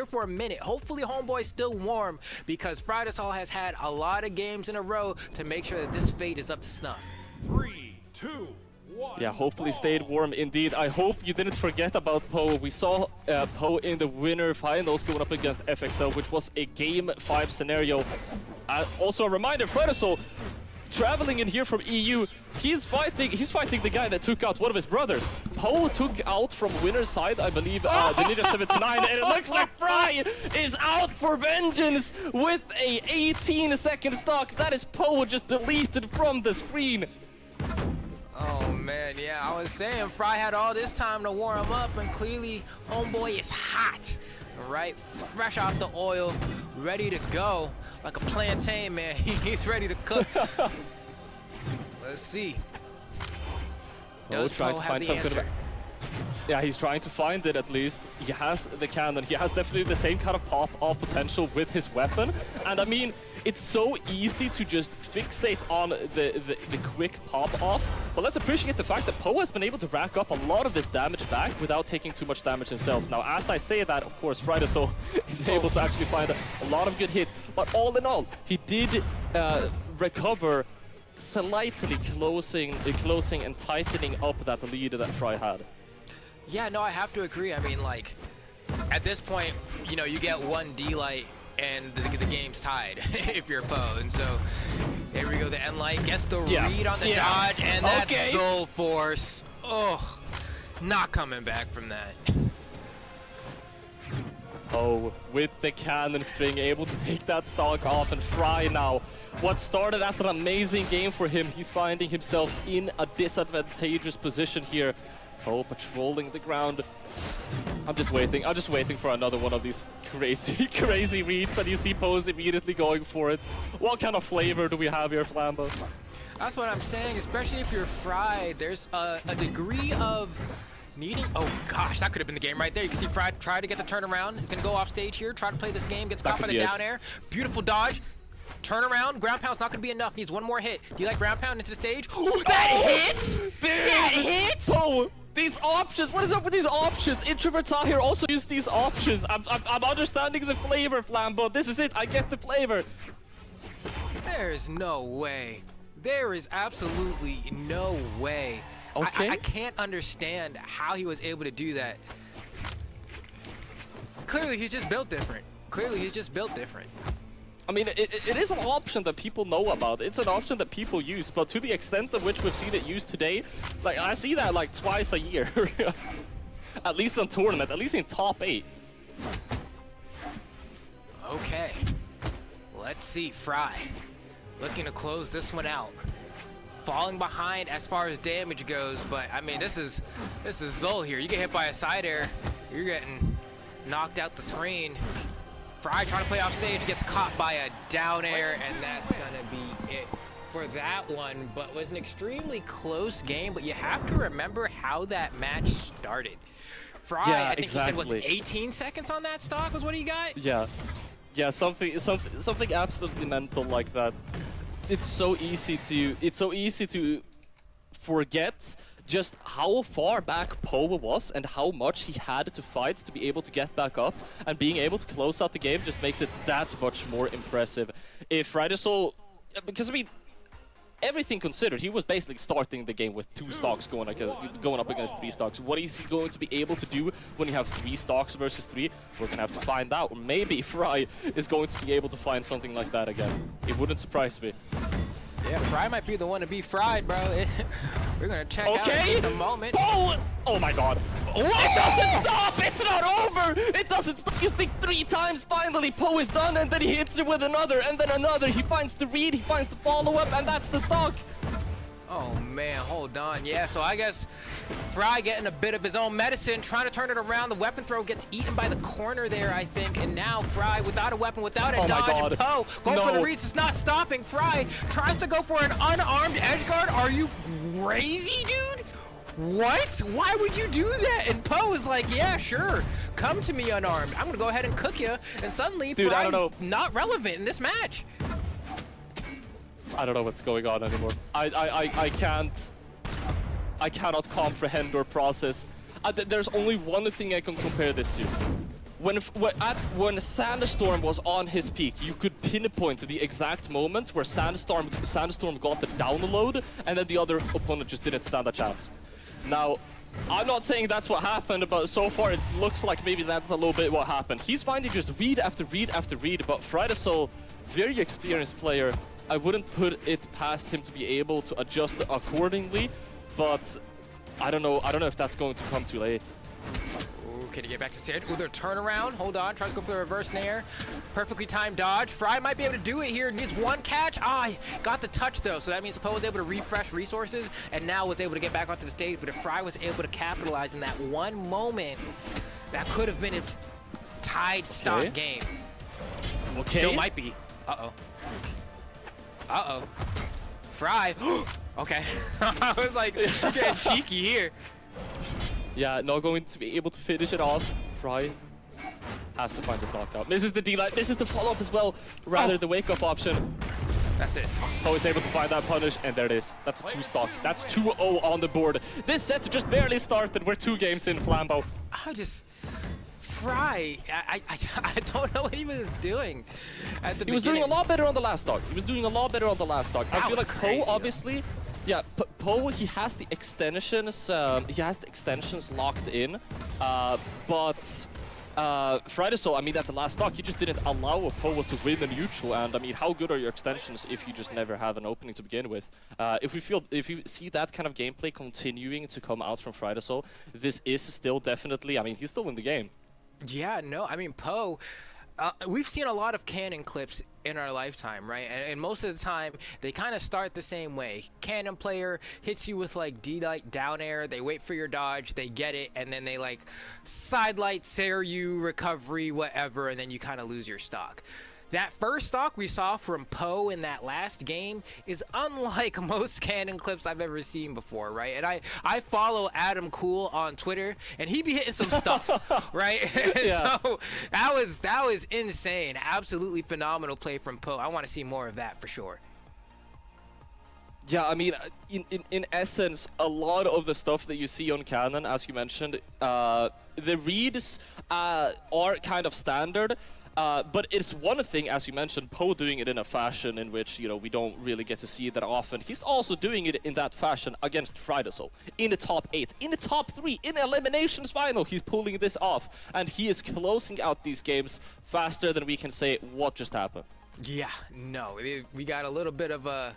for a minute. Hopefully homeboy's still warm because FryDasOle has had a lot of games in a row to make sure that this fate is up to snuff. 3, 2, 1. Yeah, hopefully stayed warm indeed. I hope you didn't forget about Poe. We saw Poe in the winner finals going up against FXL, which was a Game 5 scenario. Also a reminder, FryDasOle traveling in here from EU, he's fighting the guy that took out one of his brothers. Poe took out from winner's side, I believe, the Ninja 79, and it looks like Fry is out for vengeance with a 18-second stock. That is Poe just deleted from the screen. Oh man, yeah, I was saying Fry had all this time to warm up, and clearly homeboy is hot, right? Fresh off the oil, ready to go. Like a plantain, man. He's ready to cook. Let's see. Does trying Poe to have find the some answer? kind of... Yeah, he's trying to find it at least. He has the cannon. He has definitely the same kind of pop-off potential with his weapon. And I mean, it's so easy to just fixate on the quick pop-off. But let's appreciate the fact that Poe has been able to rack up a lot of this damage back without taking too much damage himself. Now, as I say that, of course, FryDasOle is able to actually find a lot of good hits. But all in all, he did recover, slightly closing and tightening up that lead that Fry had. Yeah, no, I have to agree. I mean, like, at this point, you know, you get one D-light and the game's tied if you're Poe. And so, here we go, the N-light gets the read on the dodge, and that Soul Force. Ugh, not coming back from that. Poe with the cannon string, able to take that stock off, and Fry now. What started as an amazing game for him, he's finding himself in a disadvantageous position here. Poe patrolling the ground. I'm just waiting for another one of these crazy reads, and you see Poe's immediately going for it. What kind of flavor do we have here, Flambo? That's what I'm saying, especially if you're Fry, there's a degree of needing... Oh gosh, that could have been the game right there. You can see Fry try to get the turnaround. He's gonna go off stage here, try to play this game, gets caught by the down air. Beautiful dodge. Turn around, ground pound's not gonna be enough, needs one more hit. Do you like ground pound into the stage? Ooh, that hit! Dude! That hit! Poe! These options, what is up with these options? Introverts out here also use these options. I'm understanding the flavor, Flambo. This is it, I get the flavor. There is no way. There is absolutely no way. Okay. I can't understand how he was able to do that. Clearly, he's just built different. I mean, it is an option that people know about. It's an option that people use, but to the extent of which we've seen it used today, like, I see that like twice a year. At least in tournament, at least in top 8. Okay. Let's see, Fry. Looking to close this one out. Falling behind as far as damage goes, but I mean, this is Zol here. You get hit by a side air, you're getting knocked out the screen. Fry trying to play off stage, gets caught by a down air, and that's gonna be it for that one. But it was an extremely close game, but you have to remember how that match started. Fry, I think he said, was 18 seconds on that stock was what he got? Yeah, something absolutely mental like that. It's so easy to forget just how far back Poe was and how much he had to fight to be able to get back up, and being able to close out the game just makes it that much more impressive. If FryDasOle, because I mean, everything considered, he was basically starting the game with 2 stocks going up against 3 stocks. What is he going to be able to do when you have 3 stocks versus 3? We're gonna have to find out. Or maybe Fry is going to be able to find something like that again. It wouldn't surprise me. Yeah, Fry might be the one to be fried, bro. We're gonna check out in just a moment. Oh my god. It doesn't stop! It's not over! It doesn't stop! You think 3 times finally Poe is done, and then he hits it with another, and then another. He finds the read, he finds the follow-up, and that's the stock. Oh man, hold on. Yeah, so I guess Fry getting a bit of his own medicine, trying to turn it around. The weapon throw gets eaten by the corner there, I think. And now Fry, without a weapon, without a dodge, and Poe going for the reads. It's not stopping. Fry tries to go for an unarmed edge guard. Are you crazy, dude? What? Why would you do that? And Poe is like, yeah, sure. Come to me unarmed. I'm going to go ahead and cook you. And suddenly, Fry's not relevant in this match. I don't know what's going on anymore. I cannot comprehend or process. There's only one thing I can compare this to. when Sandstorm was on his peak, you could pinpoint the exact moment where Sandstorm got the download, and then the other opponent just didn't stand a chance. Now, I'm not saying that's what happened, but so far it looks like maybe that's a little bit what happened. He's finding just read after read after read, but FryDasOle, very experienced player. I wouldn't put it past him to be able to adjust accordingly, but I don't know if that's going to come too late. Ooh, can he get back to stage? Ooh, their turnaround. Hold on, tries to go for the reverse nair. Perfectly timed dodge. Fry might be able to do it here. Needs one catch. Ah, he got the touch though, so that means Poe was able to refresh resources and now was able to get back onto the stage. But if Fry was able to capitalize in that one moment, that could have been a tied stock game. Okay. Still might be. Uh-oh. Uh-oh. Fry. Okay. I was like, you're getting cheeky here. Yeah, not going to be able to finish it off. Fry has to find this knockout. This is the D-line. This is the follow-up as well. Rather the wake-up option. That's it. Poe is able to find that punish, and there it is. That's a 2-stock. That's 2-0 on the board. This set just barely started. We're 2 games in, Flambeau. Fry, I don't know what he was doing at the beginning. He was doing a lot better on the last stock. I feel like crazy, Poe, obviously, yeah, Poe, he has the extensions, locked in, but FryDasOle, I mean, at the last stock, he just didn't allow a Poe to win the neutral, and I mean, how good are your extensions if you just never have an opening to begin with? If you see that kind of gameplay continuing to come out from FryDasOle, this is still definitely, I mean, he's still in the game. Yeah, no, I mean, Poe, we've seen a lot of cannon clips in our lifetime, right? And most of the time, they kind of start the same way. Cannon player hits you with like D-light down air, they wait for your dodge, they get it, and then they like sidelight, sair you, recovery, whatever, and then you kind of lose your stock. That first stock we saw from Poe in that last game is unlike most cannon clips I've ever seen before, right? And I follow Adam Cool on Twitter, and he be hitting some stuff, right? Yeah. So that was insane. Absolutely phenomenal play from Poe. I want to see more of that for sure. Yeah, I mean, in essence, a lot of the stuff that you see on Cannon, as you mentioned, the reads are kind of standard. But it's one thing, as you mentioned, Poe doing it in a fashion in which, you know, we don't really get to see it that often. He's also doing it in that fashion against FryDasOle. In the top 8, in the top 3, in eliminations final, he's pulling this off. And he is closing out these games faster than we can say what just happened. Yeah, no, we got a little bit of a...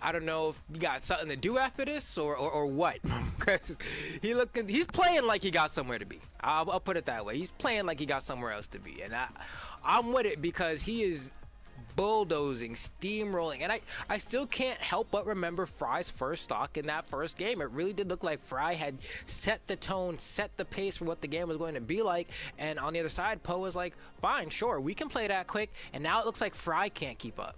I don't know if you got something to do after this or what. He's playing like he got somewhere to be. I'll put it that way. He's playing like he got somewhere else to be. And I'm with it because he is bulldozing, steamrolling. And I still can't help but remember Fry's first stock in that first game. It really did look like Fry had set the tone, set the pace for what the game was going to be like. And on the other side, Poe was like, fine, sure, we can play that quick. And now it looks like Fry can't keep up.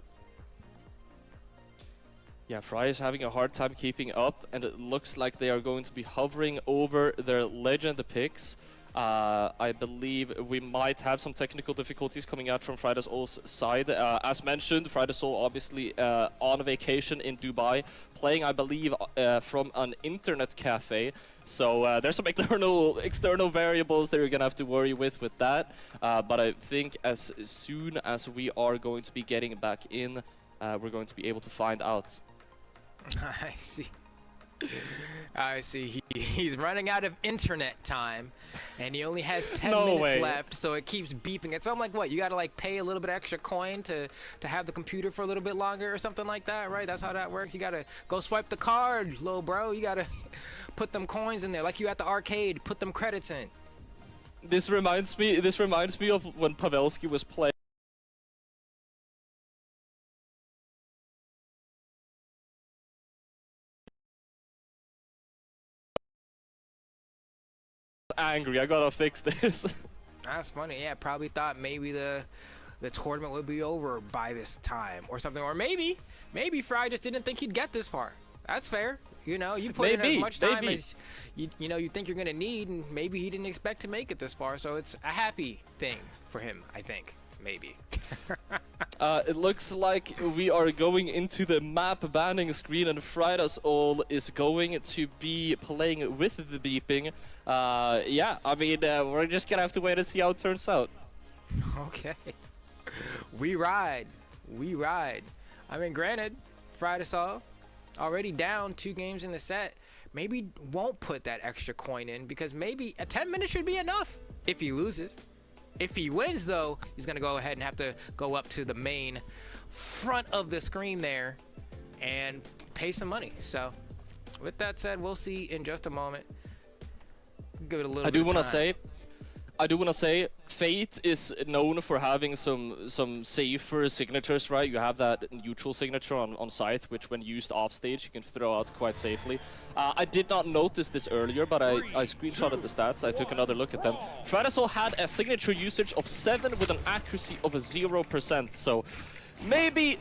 Yeah, Fry is having a hard time keeping up, and it looks like they are going to be hovering over their legend picks. I believe we might have some technical difficulties coming out from FryDasOle's side. As mentioned, FryDasOle obviously on vacation in Dubai, playing, I believe, from an internet cafe. So there's some external variables that you're going to have to worry with that. But I think as soon as we are going to be getting back in, we're going to be able to find out. I see. I see. He's running out of internet time, and he only has 10 minutes left, so it keeps beeping. It's like, what? You gotta like pay a little bit extra coin to have the computer for a little bit longer or something like that, right? That's how that works. You gotta go swipe the card, little bro. You gotta put them coins in there, like you at the arcade. Put them credits in. This reminds me of when Pavelski was playing. Angry, I gotta fix this. That's funny. Yeah, probably thought maybe the tournament would be over by this time or something, or maybe Fry just didn't think he'd get this far. That's fair. You know, you put in as much time as you know you think you're gonna need, and maybe he didn't expect to make it this far. So it's a happy thing for him, I think. Maybe. It looks like we are going into the map banning screen, and FryDasOle is going to be playing with the beeping. Yeah, I mean, we're just gonna have to wait and see how it turns out. Okay. We ride. We ride. I mean, granted, FryDasOle already down 2 games in the set. Maybe won't put that extra coin in because maybe a 10 minutes should be enough if he loses. If he wins, though, he's going to go ahead and have to go up to the main front of the screen there and pay some money. So, with that said, we'll see in just a moment. Give it a little I bit do of want to time. say, Fate is known for having some safer signatures, right? You have that neutral signature on Scythe, which when used off stage, you can throw out quite safely. I did not notice this earlier, but I screenshotted the stats. I took another look at them. FryDasOle had a signature usage of 7 with an accuracy of 0%. So maybe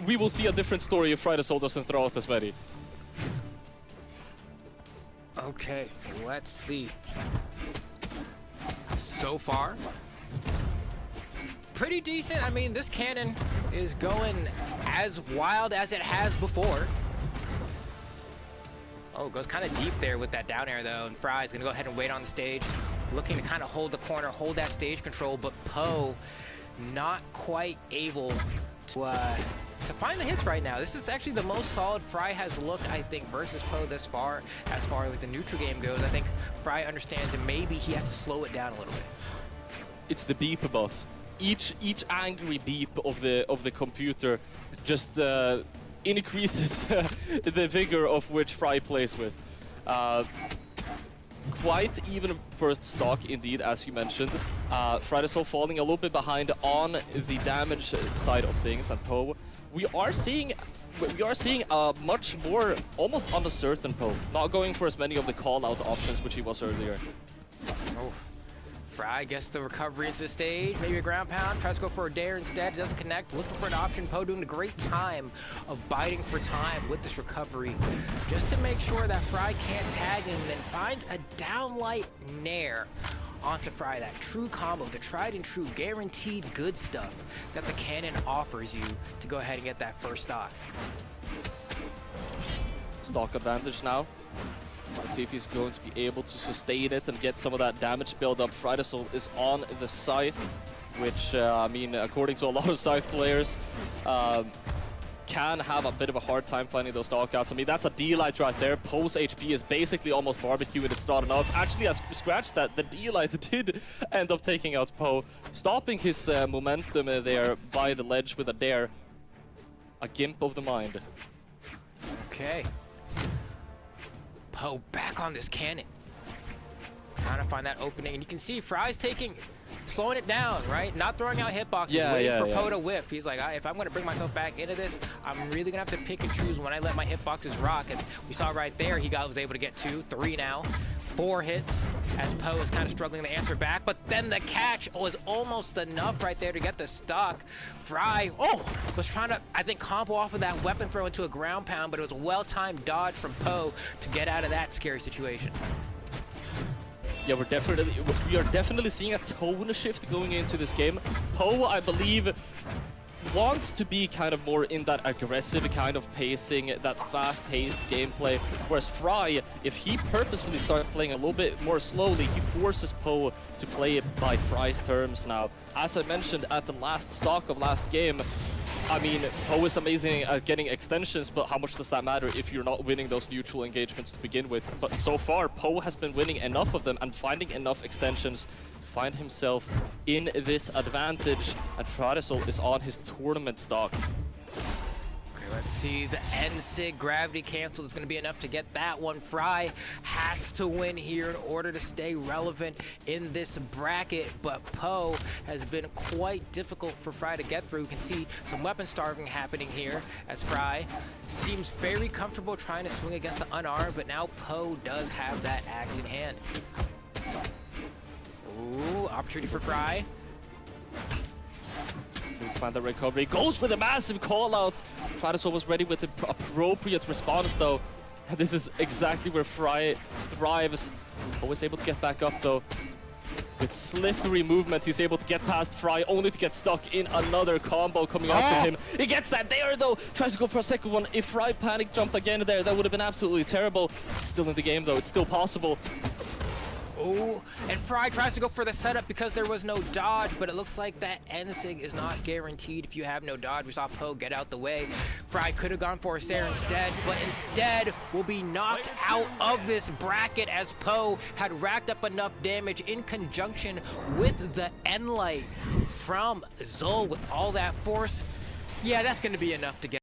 we will see a different story if FryDasOle doesn't throw out as many. Okay, let's see. So far, pretty decent. I mean, this cannon is going as wild as it has before. Oh, goes kind of deep there with that down air, though. And Fry is going to go ahead and wait on the stage, looking to kind of hold the corner, hold that stage control. But Poe not quite able to find the hits right now. This is actually the most solid Fry has looked, I think, versus Poe this far. As far as like the neutral game goes, I think Fry understands that maybe he has to slow it down a little bit. It's the beep buff. Each angry beep of the computer just increases the vigor of which Fry plays with. Quite even first stock indeed, as you mentioned. FryDasOle falling a little bit behind on the damage side of things, and Poe, we are seeing a much more almost uncertain Poe, not going for as many of the call-out options which he was earlier. Oh, Fry gets the recovery into the stage, maybe a ground pound, tries to go for a dare instead, it doesn't connect, looking for an option. Poe doing a great time of biding for time with this recovery, just to make sure that Fry can't tag him, and then finds a downlight nair onto Fry, that true combo, the tried and true guaranteed good stuff that the cannon offers you to go ahead and get that first stock. Stock advantage now. Let's see if he's going to be able to sustain it and get some of that damage build up. FryDasOle is on the Scythe, which, I mean, according to a lot of Scythe players, can have a bit of a hard time finding those knockouts. I mean, that's a D-Light right there. Poe's HP is basically almost barbecue and it's not enough. Actually, I scratched that. The D-Light did end up taking out Poe, stopping his momentum there by the ledge with a dare. A gimp of the mind. Okay. Poe back on this cannon. Trying to find that opening. And you can see Fry's slowing it down, right? Not throwing out hitboxes, waiting for Poe to whiff. He's like, if I'm going to bring myself back into this, I'm really going to have to pick and choose when I let my hitboxes rock. And we saw right there, he was able to get 2, 3 now. 4 hits as Poe is kind of struggling to answer back, but then the catch was almost enough right there to get the stock. Fry, was trying to, I think, combo off of that weapon throw into a ground pound, but it was a well-timed dodge from Poe to get out of that scary situation. Yeah, we are definitely seeing a tone shift going into this game. Poe, I believe, wants to be kind of more in that aggressive kind of pacing, that fast-paced gameplay, whereas Fry, if he purposefully starts playing a little bit more slowly, he forces Poe to play it by Fry's terms now. As I mentioned at the last stock of last game, I mean, Poe is amazing at getting extensions, but how much does that matter if you're not winning those neutral engagements to begin with? But so far, Poe has been winning enough of them and finding enough extensions to find himself in this advantage, and FryDasOle is on his tournament stock. Okay, let's see. The NSIG gravity cancel is going to be enough to get that one. Fry has to win here in order to stay relevant in this bracket, but Poe has been quite difficult for Fry to get through. You can see some weapon starving happening here as Fry seems very comfortable trying to swing against the unarmed, but now Poe does have that axe in hand. Ooh, opportunity for Fry. Find the recovery, goes for the massive call out. FryDasOle was ready with the appropriate response though. And this is exactly where Fry thrives. Always able to get back up though. With slippery movement, he's able to get past Fry, only to get stuck in another combo coming out from him. He gets that there, though. Tries to go for a second one. If Fry panic jumped again there, that would have been absolutely terrible. Still in the game, though. It's still possible. Oh, and Fry tries to go for the setup because there was no dodge, but it looks like that N-Sig is not guaranteed if you have no dodge. We saw Poe get out the way. Fry could have gone for a Sarah instead, but instead will be knocked out of this bracket as Poe had racked up enough damage in conjunction with the N-Light from Zol with all that force. Yeah, that's going to be enough to get